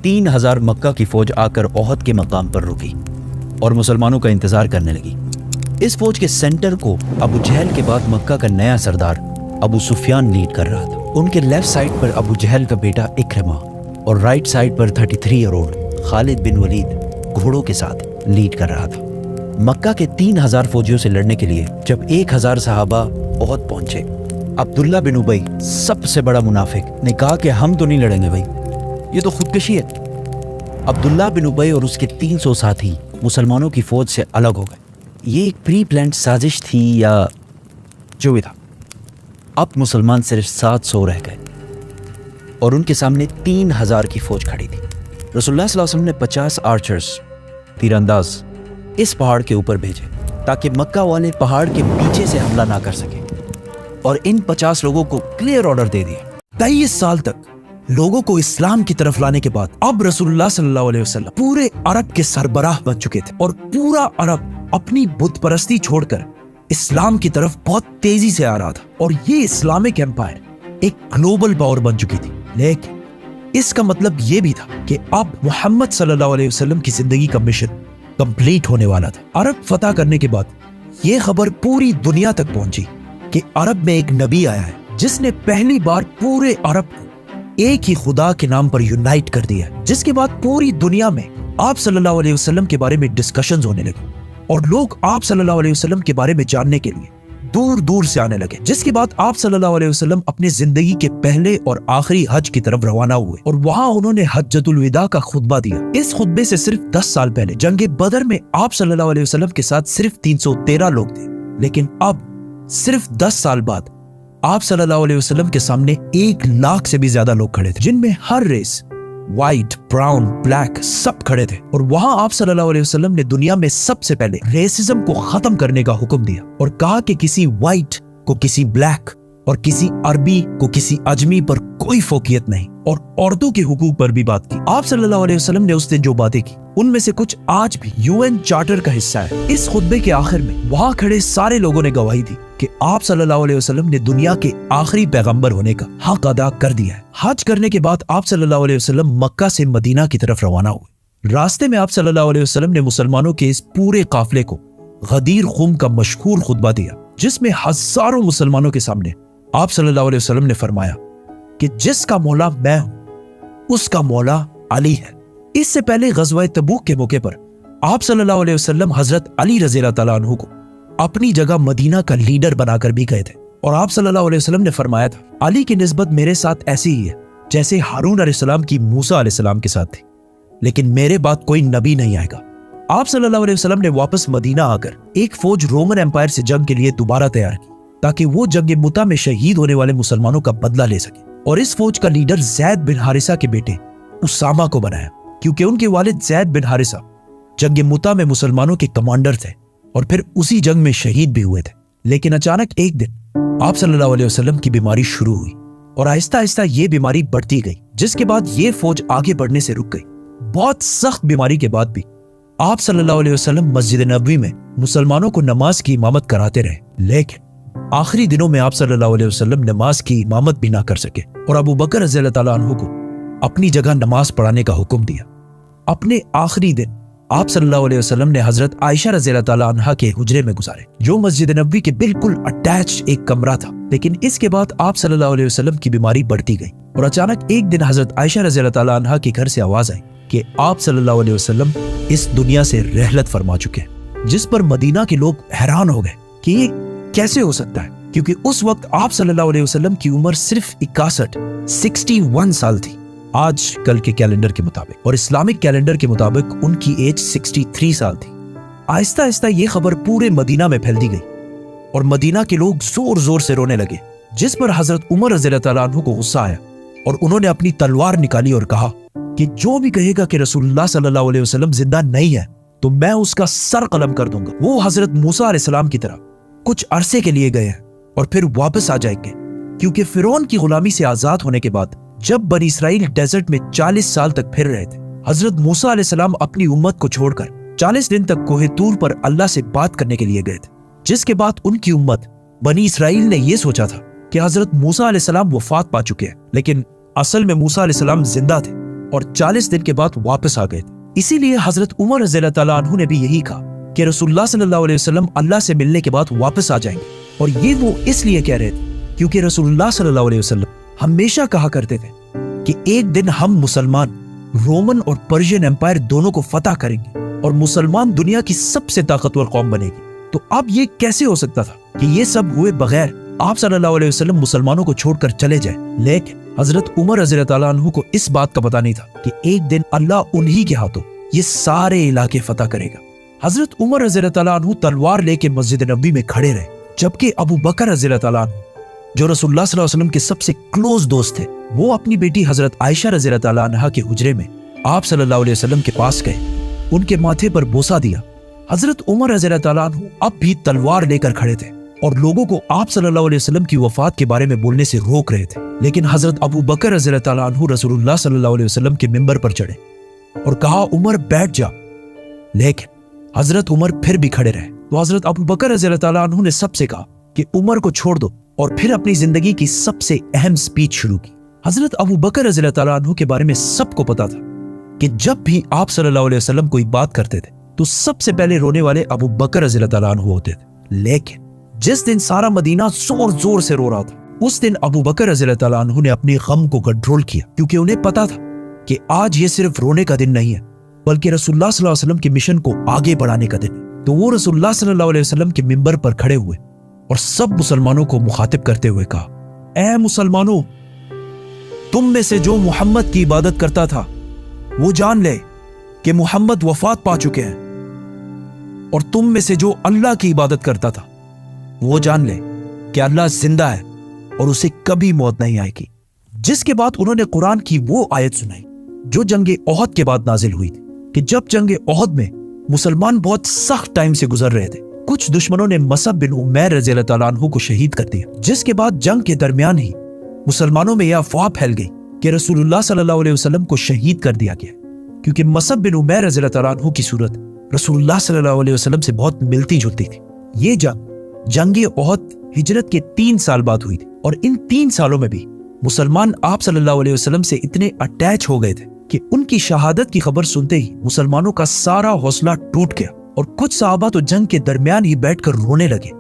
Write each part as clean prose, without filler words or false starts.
3000 मक्का की फौज आकर ओहद के मकाम पर रुकी और मुसलमानों का इंतजार करने लगी। इस फौज के सेंटर को अबू जहल के बाद मक्का का नया सरदार अबू सुफियान लीड कर रहा था। उनके लेफ्ट साइड पर अबू जहल का बेटा इक्रमा और राइट साइड पर 33 ईयर ओल्ड खालिद बिन वलीद घोड़ों के साथ लीड कर रहा था। मक्का के 3000 फौजियों से लड़ने के लिए जब 1000 सहाबा ओहद पहुंचे, अब्दुल्ला बिन उबई सबसे बड़ा मुनाफिक ने कहा कि हम तो नहीं लड़ेंगे भाई, ये तो खुदकशी है। अब्दुल्ला बिन उबई और उसके 300 साथी मुसलमानों की फौज से अलग हो गए। ये एक प्री प्लान्ड साजिश थी या जो भी था। अब मुसलमान सिर्फ 700 रह गए और उनके सामने 3000 की फौज खड़ी थी। रसूलुल्लाह सल्लल्लाहु अलैहि वसल्लम ने 50 आर्चर्स तीरंदाज इस पहाड़ के ऊपर भेजे ताकि मक्का वाले पहाड़ के पीछे से हमला ना कर सके, और इन 50 लोगों को क्लियर ऑर्डर दे दिए। 23 साल तक लोगों को इस्लाम की तरफ लाने के बाद अब रसूलुल्लाह सल्लल्लाहु अलैहि वसल्लम पूरे अरब के सरबराह बन चुके थे और पूरा अरब अपनी बुत परस्ती छोड़कर इस्लाम की तरफ बहुत तेजी से आ रहा था और ये इस्लामिक एम्पायर एक ग्लोबल पावर बन चुकी थी। लेकिन इसका मतलब ये भी था कि अब मोहम्मद सल्लल्लाहु अलैहि वसल्लम की जिंदगी का मिशन कंप्लीट होने वाला था। अरब फतह करने के बाद ये खबर पूरी दुनिया तक पहुंची कि अरब में एक नबी आया है जिसने पहली बार पूरे अरब को एक ही खुदा के नाम पर यूनाइट कर दिया। जिसके बाद पूरी दुनिया में आप सल्लल्लाहु अलैहि वसल्लम के बारे में डिस्कशंस होने लगे और लोग आप सल्लल्लाहु अलैहि वसल्लम के बारे में जानने के लिए दूर दूर से आने लगे। जिसके बाद आप सल्लल्लाहु अलैहि वसल्लम अपनी जिंदगी के पहले और आखिरी हज की तरफ रवाना हुए और वहां उन्होंने हज्जतुल विदा का खुतबा दिया। इस खुतबे से सिर्फ 10 साल पहले जंगे बदर में आप सल्लल्लाहु अलैहि वसल्लम के साथ सिर्फ 313 लोग थे, लेकिन अब सिर्फ 10 साल बाद आप सल्लल्लाहु अलैहि वसल्लम के सामने 1 लाख से भी ज्यादा लोग खड़े थे, जिनमें हर रेस व्हाइट, ब्राउन, ब्लैक सब खड़े थे। और वहां आप सल्लल्लाहु अलैहि वसल्लम ने दुनिया में सबसे पहले रेसिज्म को खत्म करने का हुक्म दिया और कहा कि किसी व्हाइट को किसी ब्लैक और किसी अरबी को किसी अजमी पर कोई फोकियत नहीं, और औरतों के हुकूक पर भी बात की। आप सल्लल्लाहु अलैहि वसल्लम ने उस दिन जो बातें की उनमें से कुछ आज भी यूएन चार्टर का हिस्सा है। इस खुतबे के आखिर में वहां खड़े सारे लोगों ने गवाही दी कि आप सल्लल्लाहु अलैहि वसल्लम ने दुनिया के आखिरी पैगंबर होने का हक अदा कर दिया है। हज करने के बाद आप सल्लल्लाहु अलैहि वसल्लम मक्का से मदीना की तरफ रवाना हुए। रास्ते में आप सल्लल्लाहु अलैहि वसल्लम ने मुसलमानों के इस पूरे काफिले को गदीर खुम का मशहूर खुतबा दिया, जिसमें हजारों मुसलमानों के सामने आप सल्लल्लाहु अलैहि वसल्लम ने फरमाया कि जिसका मौला मैं हूं उसका मौला अली है। इससे पहले गज़वा तबूक के मौके पर आप सल्लल्लाहु अलैहि वसल्लम हजरत अली रज़ियल्लाहु ताला अन्हु को अपनी जगह मदीना का लीडर बनाकर भी गए थे और आप सल्लल्लाहु अलैहि वसल्लम ने फरमाया था, अली की निस्बत मेरे साथ ऐसी ही है जैसे हारून अलैहिस्सलाम की मूसा अलैहिस्सलाम के साथ थी, लेकिन मेरे बाद कोई नबी नहीं आएगा। आप सल्लल्लाहु अलैहि वसल्लम ने वापस मदीना आकर एक फौज रोमन एम्पायर से जंग के लिए दोबारा तैयार की ताकि वो जंग मुता में शहीद होने वाले मुसलमानों का बदला ले सके, और इस फौज का लीडर जैद बिन हारिसा के बेटे उसामा को बनाया, क्योंकि उनके वालिद जैद बिन हारिसा जंग मुता में मुसलमानों के कमांडर थे और फिर उसी जंग में शहीद भी हुए थे। लेकिन अचानक एक दिन आप सल्लल्लाहु अलैहि वसल्लम की बीमारी शुरू हुई और आहिस्ता आहिस्ता ये बीमारी बढ़ती गई, जिसके बाद ये फौज आगे बढ़ने से रुक गई। बहुत सख्त बीमारी के बाद भी आप सल्लल्लाहु अलैहि वसल्लम मस्जिद नबवी में मुसलमानों को नमाज की इमामत कराते रहे, लेकिन आखिरी दिनों में आप सल्लल्लाहु अलैहि वसल्लम नमाज की इमामत भी ना कर सके और अबू बकर रज़ियल्लाहु ताला अन्हु को अपनी जगह नमाज पढ़ाने का हुक्म दिया। अपने आखिरी दिन आप सल्लल्लाहु अलैहि वसल्लम ने हजरत आयशा रज़ियल्लाहु ताला अन्हा के हुजरे में गुजारे, जो मस्जिद नबवी के बिल्कुल अटैच्ड एक कमरा था। लेकिन इसके बाद आप सल्लल्लाहु अलैहि वसल्लम की बीमारी बढ़ती गई और अचानक एक दिन हजरत आयशा रज़ियल्लाहु ताला अन्हा के घर से आवाज आई कि आप सल्लल्लाहु अलैहि वसल्लम इस दुनिया से रहलत फरमा चुके हैं, जिस पर मदीना के लोग हैरान हो गए कि ये कैसे हो सकता है, क्योंकि उस वक्त आप सल्लल्लाहु अलैहि वसल्लम की उम्र सिर्फ 61 साल थी आज कल के कैलेंडर के मुताबिक, और इस्लामिक कैलेंडर के मुताबिक उनकी एज 63 साल थी। आहिस्ता आहिस्ता ये खबर पूरे मदीना में फैलती गई और मदीना के लोग जोर जोर से रोने लगे, जिस पर हजरत उमर रज़ियल्लाहु ताला अन्हु को गुस्सा आया और उन्होंने अपनी तलवार निकाली और कहा कि जो भी कहेगा कि रसूलुल्लाह सल्लल्लाहु अलैहि वसल्लम जिंदा नहीं है तो मैं उसका सर कलम कर दूंगा। वो हजरत मूसा अलैहिस्सलाम की तरह कुछ अरसे के लिए गए हैं और फिर वापस आ जाएंगे, क्योंकि फिरौन की गुलामी से आजाद होने के बाद जब बनी इसराइल डेजर्ट में 40 साल तक फिर रहे थे, हजरत मूसा अलैहिस्सलाम अपनी उम्मत को छोड़कर 40 दिन तक कोहे तूर पर अल्लाह से बात करने के लिए गए थे, जिसके बाद उनकी उम्मत बनी इसराइल ने यह सोचा था कि हजरत मूसा अलैहिस्सलाम वफात पा चुके हैं, लेकिन असल में मूसा अलैहिस्सलाम जिंदा थे और 40 दिन के बाद वापस आ गए थे। इसीलिए हजरत उमर रज़ी अल्लाह तआला अन्हु ने भी यही कहा कि रसूलुल्लाह सल्लल्लाहु अलैहि वसल्लम अल्लाह से मिलने के बाद वापस आ जाएंगे। और ये वो इसलिए कह रहे थे क्योंकि रसूलुल्लाह सल्लल्लाहु अलैहि वसल्लम हमेशा कहा करते थे कि एक दिन हम मुसलमान रोमन और पर्शियन एम्पायर दोनों को फतह करेंगे और मुसलमान दुनिया की सबसे ताकतवर कौम बनेगी। तो अब ये कैसे हो सकता था कि ये सब हुए बगैर आप सल्लल्लाहु अलैहि वसल्लम मुसलमानों को छोड़कर चले जाए। लेकिन हजरत उमर रज़ी अल्लाह तआला अन्हु को इस बात का पता नहीं था कि एक दिन अल्लाह उन्हीं के हाथों ये सारे इलाके फतह करेगा। हजरत उमर रज़ी अल्लाह तआला अन्हु तलवार लेके मस्जिद नबी में खड़े रहे, जबकि अबू बकर रज़ी अल्लाह तआला अन्हु जो रसूलुल्लाह सल्लल्लाहु अलैहि वसल्लम के सबसे क्लोज दोस्त थे, वो अपनी बेटी हजरत आयशा रज़ी अल्लाह तआला अन्हा के हुजरे में आप सल्लल्लाहु अलैहि वसल्लम के पास गए, उनके माथे पर बोसा दिया। हजरत उमर रज़ी अल्लाह तआला अन्हु अब भी तलवार लेकर खड़े थे और लोगों को आप सल्लल्लाहु अलैहि वसल्लम की वफात के बारे में बोलने से रोक रहे थे। लेकिन हजरत अबू बकर रज़ी अल्लाह तआला अन्हु रसूलुल्लाह सल्लल्लाहु अलैहि वसल्लम के मिंबर पर चढ़े और कहा, उमर बैठ जा। लेकिन हजरत उमर फिर भी खड़े रहे। तो हजरत अबू बकर रज़ी अल्लाह तआला अन्हु ने सबसे कहा कि उमर को छोड़ दो और फिर अपनी जिंदगी की सबसे अहम स्पीच शुरू की। हजरत अबू बकर रज़ी अल्लाह तआला अन्हु के बारे में सबको पता था कि जब भी आप सल्लल्लाहु अलैहि वसल्लम कोई बात करते थे तो सबसे पहले रोने वाले अबू बकर रज़ी अल्लाह तआला अन्हु होते थे। लेकिन जिस दिन सारा मदीना जोर जोर से रो रहा था, उस दिन अबू बकर रज़ी अल्लाह तआला अन्हु ने अपने गम को कंट्रोल किया, क्योंकि उन्हें पता था कि आज ये सिर्फ रोने का दिन नहीं है बल्कि रसूलुल्लाह सल्लल्लाहु अलैहि वसल्लम के मिशन को आगे बढ़ाने का दिन है। तो वो रसूलुल्लाह सल्लल्लाहु अलैहि वसल्लम के मिंबर पर खड़े हुए और सब मुसलमानों को मुखातिब करते हुए कहा, ऐ मुसलमानों, तुम में से जो मोहम्मद की इबादत करता था वो जान ले कि मोहम्मद वफात पा चुके हैं, और तुम में से जो अल्लाह की इबादत करता था वो जान ले कि अल्लाह जिंदा है और उसे कभी मौत नहीं आएगी। जिसके बाद उन्होंने कुरान की वो आयत सुनाई जो जंगे ओहद के बाद नाजिल हुई थी कि जब जंगे ओहद में मुसलमान बहुत सख्त टाइम से गुजर रहे थे, कुछ दुश्मनों ने मसअब बिन उमैर रज़ी अल्लाह तआला अन्हु को शहीद कर दिया। जिसके बाद जंग के दरमियान ही मुसलमानों में यह अफवाह फैल गई कि रसूलुल्लाह सल्लल्लाहु अलैहि वसल्लम को शहीद कर दिया गया, क्योंकि मसअब बिन उमैर रज़ी अल्लाह तआला अन्हु की सूरत रसूलुल्लाह सल्लल्लाहु अलैहि वसल्लम से बहुत मिलती जुलती थी। ये जंगे ओहद हिजरत के 3 साल बाद हुई थी और इन 3 सालों में भी मुसलमान आप सल्लल्लाहु अलैहि वसल्लम से इतने अटैच हो गए थे कि उनकी शहादत की खबर सुनते ही मुसलमानों का सारा हौसला टूट गया और कुछ सहाबा तो जंग के दरमियान ही बैठकर रोने लगे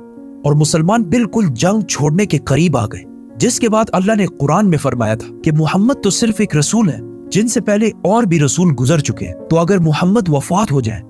और मुसलमान बिल्कुल जंग छोड़ने के करीब आ गए। जिसके बाद अल्लाह ने कुरान में फरमाया था कि मोहम्मद तो सिर्फ एक रसूल है, जिनसे पहले और भी रसूल गुजर चुके हैं, तो अगर मोहम्मद वफात हो जाए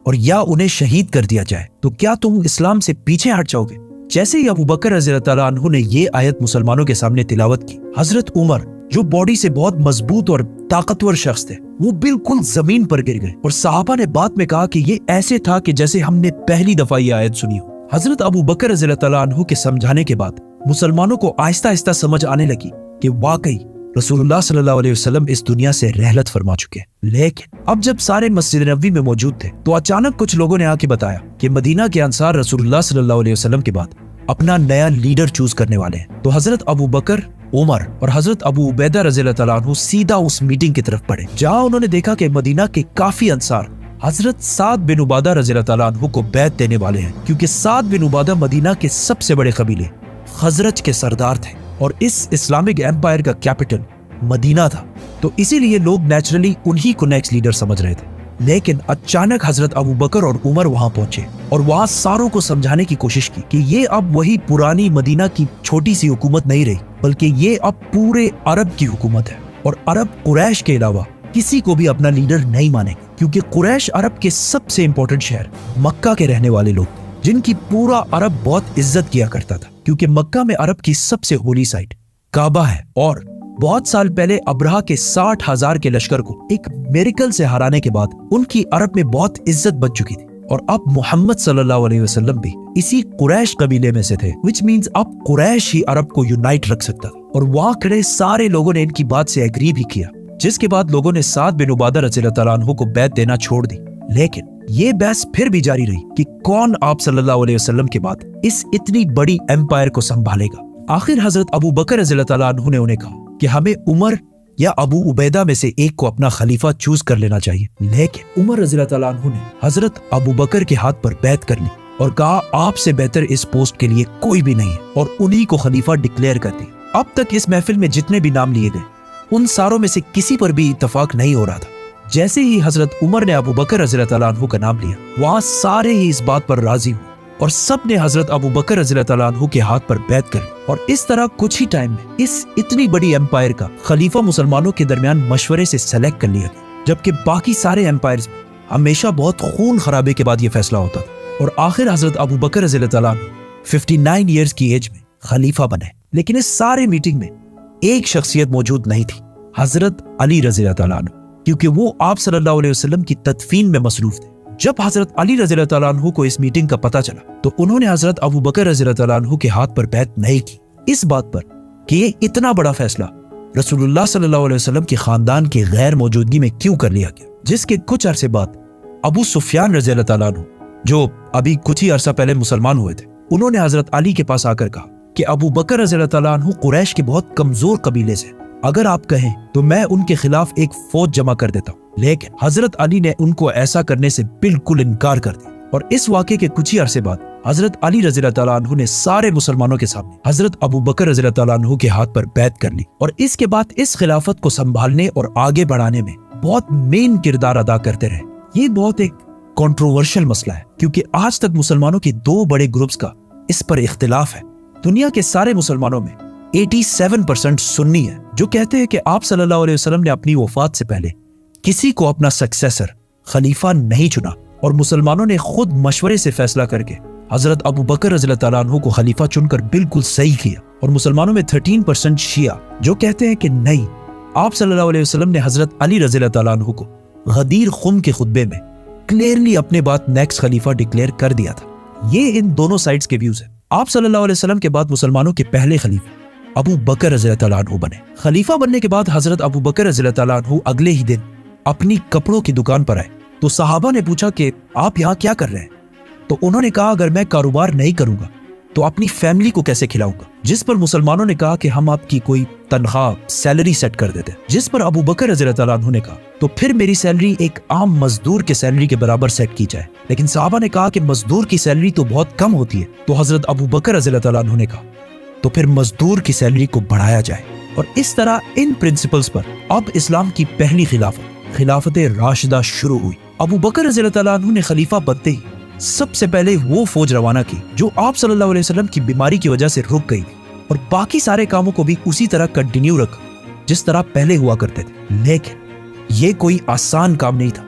और या उन्हें शहीद कर दिया जाए तो क्या तुम इस्लाम से पीछे हट जाओगे? जैसे ही अबू बकर रज़ी अल्लाह तआला अन्हु ने ये आयत मुसलमानों के सामने तिलावत की, हजरत उमर जो बॉडी से बहुत मजबूत और ताकतवर शख्स थे, वो बिल्कुल जमीन पर गिर गए और सहाबा ने बाद में कहा कि ये ऐसे था कि जैसे हमने पहली दफा ये आयत सुनी हो। हजरत अबू बकर रज़ी अल्लाह तआला अन्हु के समझाने के बाद मुसलमानों को आहिस्ता आहिस्ता समझ आने लगी कि वाकई रसूलुल्लाह सल्लल्लाहु अलैहि वसल्लम इस दुनिया से रहलत फरमा चुके हैं। लेकिन अब जब सारे मस्जिद नबवी में मौजूद थे तो अचानक कुछ लोगों ने आके बताया कि मदीना के अंसार रसूलुल्लाह सल्लल्लाहु अलैहि वसल्लम के बाद अपना नया लीडर चूज करने वाले हैं। तो हजरत अबू बकर, उमर और हजरत अबू उबैदा रज़ी अल्लाह तआला अन्हु सीधा उस मीटिंग की तरफ बढ़े, जहां उन्होंने देखा कि मदीना के काफी अंसार हजरत साद बिन उबादा रज़ी अल्लाह तआला अन्हु को बैत देने वाले हैं, क्योंकि साद बिन उबादा मदीना के सबसे बड़े कबीले खजरज के सरदार थे और इस इस्लामिक एम्पायर का कैपिटल मदीना था। तो इसीलिए लोग नेचुरली उन्हीं को नेक्स्ट लीडर समझ रहे थे। लेकिन अचानक हजरत अबू बकर और उमर वहां पहुंचे और वहां सारों को समझाने की कोशिश की कि ये अब वही पुरानी मदीना की छोटी सी हुकूमत नहीं रही, बल्कि ये अब पूरे अरब की हुकूमत है और अरब कुरैश के अलावा किसी को भी अपना लीडर नहीं मानेंगे, क्योंकि कुरैश अरब के सबसे इंपॉर्टेंट शहर मक्का के रहने वाले लोग, जिनकी पूरा अरब बहुत इज्जत किया करता था, क्योंकि मक्का में अरब की सबसे होली साइट काबा है और बहुत साल पहले अब्रहा के 60,000 के लश्कर को एक मिरेकल से हराने के बाद उनकी अरब में बहुत इज्जत बच चुकी थी और अब मोहम्मद सल्लल्लाहु अलैहि वसल्लम भी इसी कुरैश कबीले में से थे, विच मींस अब कुरैश ही अरब को यूनाइट रख सकता था। और वहां खड़े सारे लोगों ने इनकी बात से एग्री भी किया, जिसके बाद लोगों ने साद बिन उबादा रज़ियल्लाहु तआला अन्हु को बैत देना छोड़ दी। लेकिन ये बहस फिर भी जारी रही कि कौन आप सल्लल्लाहु अलैहि वसल्लम के बाद इस इतनी बड़ी एम्पायर को संभालेगा। आखिर हजरत अबू बकर रज़ियल्लाहु तआला अन्हु ने उन्हें कहा कि हमें उमर या अबू उबैदा में से एक को अपना खलीफा चूज कर लेना चाहिए। लेकिन उमर रज़ियल्लाहु तआला अन्हु ने हजरत अबू बकर के हाथ पर बैत कर ली और कहा आपसे बेहतर इस पोस्ट के लिए कोई भी नहीं है, और उन्हीं को खलीफा डिक्लेयर कर दी। अब तक इस महफिल में जितने भी नाम लिए गए उन सारों में से किसी पर भी इत्तेफाक नहीं हो रहा था। जैसे ही हजरत उमर ने अबू बकर रज़ी अल्लाह तआला अन्हु का नाम लिया, वहां सारे ही इस बात पर राजी हुए और सब ने हजरत अबू बकर रज़ी अल्लाह तआला अन्हु के हाथ पर बैत कर ली। और इस तरह कुछ ही टाइम में इस इतनी बड़ी एम्पायर का खलीफा मुसलमानों के दरमियान मशवरे से सेलेक्ट कर लिया गया, जबकि बाकी सारे एम्पायर्स में हमेशा बहुत खून खराबे के बाद यह फैसला होता था। और आखिर हजरत अबू बकर रज़ी अल्लाह तआला अन्हु 59 ईयर्स की एज में खलीफा बने। लेकिन इस सारे मीटिंग में एक शख्सियत मौजूद नहीं थी, हजरत अली रज़ी अल्लाह तआला अन्हु, क्योंकि वो आप सल्लल्लाहु अलैहि वसल्लम की तदफीन में मसरूफ थे। जब हजरत अली रज़ी अल्लाह तआला अन्हु को इस मीटिंग का पता चला तो उन्होंने हजरत अबू बकर रज़ी अल्लाह तआला अन्हु के हाथ पर बैत नहीं की, इस बात पर कि ये इतना बड़ा फैसला रसूलुल्लाह सल्लल्लाहु अलैहि वसल्लम के खानदान की गैर मौजूदगी में क्यों कर लिया गया। जिसके कुछ अरसे बाद अबू सुफियान रज़ी अल्लाह तआला अन्हु, जो अभी कुछ ही अरसा पहले मुसलमान हुए थे, उन्होंने हजरत अली के पास आकर कहा कि अबू बकर रज़ी अल्लाह तआला अन्हु कुरैश के बहुत कमजोर कबीले से, अगर आप कहें तो मैं उनके खिलाफ एक फौज जमा कर देता हूँ। लेकिन हजरत अली ने उनको ऐसा करने से बिल्कुल इनकार कर दिया। और इस वाक़े के कुछ ही अरसे बाद हजरत अली रज़ी अल्लाह तआला अन्हु ने सारे मुसलमानों के सामने हजरत अबू बकर रज़ी अल्लाह तआला अन्हु के हाथ पर बैत कर ली। और इसके बाद इस खिलाफत को संभालने और आगे बढ़ाने में बहुत मेन किरदार अदा करते रहे। ये बहुत एक कंट्रोवर्शियल मसला है, क्योंकि आज तक मुसलमानों के दो बड़े ग्रुप्स का इस पर इख्तिलाफ है। दुनिया के सारे मुसलमानों में 87% सुन्नी है, जो कहते हैं कि आप सल्लल्लाहु अलैहि वसल्लम ने अपनी वफात से पहले किसी को अपना सक्सेसर खलीफा नहीं चुना और मुसलमानों ने खुद मशवरे से फैसला करके हजरत अबू बकर रज़ी अल्लाह तआला अन्हु को खलीफा चुनकर बिल्कुल सही किया। और मुसलमानों में 13% शिया जो कहते हैं कि नहीं, आप सल्लल्लाहु अलैहि वसल्लम ने हजरत अली रज़ी अल्लाह तआला अन्हु को गदीर खुम के खुतबे में क्लियरली अपने बात नेक्स्ट खलीफा डिक्लेयर कर दिया था। ये इन दोनों साइड्स के व्यूज है। आप सल्लल्लाहु अलैहि वसल्लम के बाद मुसलमानों के पहले खलीफा अबू बकर रज़ी अल्लाह तआला अन्हु बने। खलीफा बनने के बाद हजरत अबू बकर रज़ी अल्लाह तआला अन्हु अगले ही दिन अपनी कपड़ों की दुकान पर आए तो सहाबा ने पूछा कि आप यहाँ क्या कर रहे हैं। तो उन्होंने कहा, अगर मैं कारोबार नहीं करूंगा तो अपनी फैमिली को कैसे खिलाऊंगा। जिस पर मुसलमानों ने कहा कि हम आपकी कोई तनख्वाह सैलरी सेट कर देते। जिस पर अबू बकर रज़ी अल्लाह तआला अन्हु ने कहा, तो फिर मेरी सैलरी एक आम मजदूर के सैलरी के बराबर सेट की जाए। लेकिन सहाबा ने कहा कि मजदूर की सैलरी तो बहुत कम होती है। तो हजरत अबू बकर रज़ी अल्लाह तआला अन्हु ने कहा, तो फिर मजदूर की सैलरी को बढ़ाया जाए। और इस तरह इन प्रिंसिपल्स पर अब इस्लाम की पहली खिलाफत राशिदा शुरू हुई। अबू बकर रज़ी अल्लाह तआला अन्हु ने खलीफा बनते ही सबसे पहले वो फौज रवाना की जो आप सल्लल्लाहु अलैहि वसल्लम की बीमारी की वजह से रुक गई थी, और बाकी सारे कामों को भी उसी तरह कंटिन्यू रखा जिस तरह पहले हुआ करते थे। लेकिन ये कोई आसान काम नहीं था,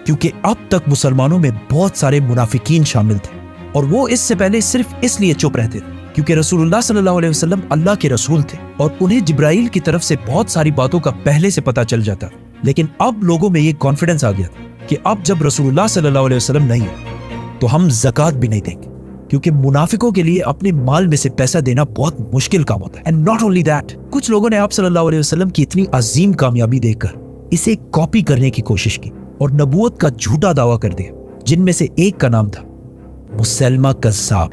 क्योंकि अब तक मुसलमानों में बहुत सारे मुनाफिकीन शामिल थे और वो इससे पहले सिर्फ इसलिए चुप रहते थे क्योंकि रसूलुल्लाह सल्लल्लाहु अलैहि वसल्लम अल्लाह के रसूल थे और उन्हें जिब्राइल की तरफ से बहुत सारी बातों का पहले से पता चल जाता। लेकिन अब लोगों में ये कॉन्फिडेंस आ गया था कि अब जब रसूलुल्लाह सल्लल्लाहु अलैहि वसल्लम नहीं है तो हम ज़कात भी नहीं देंगे, क्योंकि मुनाफिकों के लिए अपने माल में से पैसा देना बहुत मुश्किल काम होता है। एंड नॉट ओनली दैट, कुछ लोगों ने आप सल्लल्लाहु अलैहि वसल्लम की इतनी अजीम कामयाबी देखकर इसे कॉपी करने की कोशिश की और नबूवत का झूठा दावा कर दिया, जिनमें से एक का नाम था मुसैलमा कज़्ज़ाब।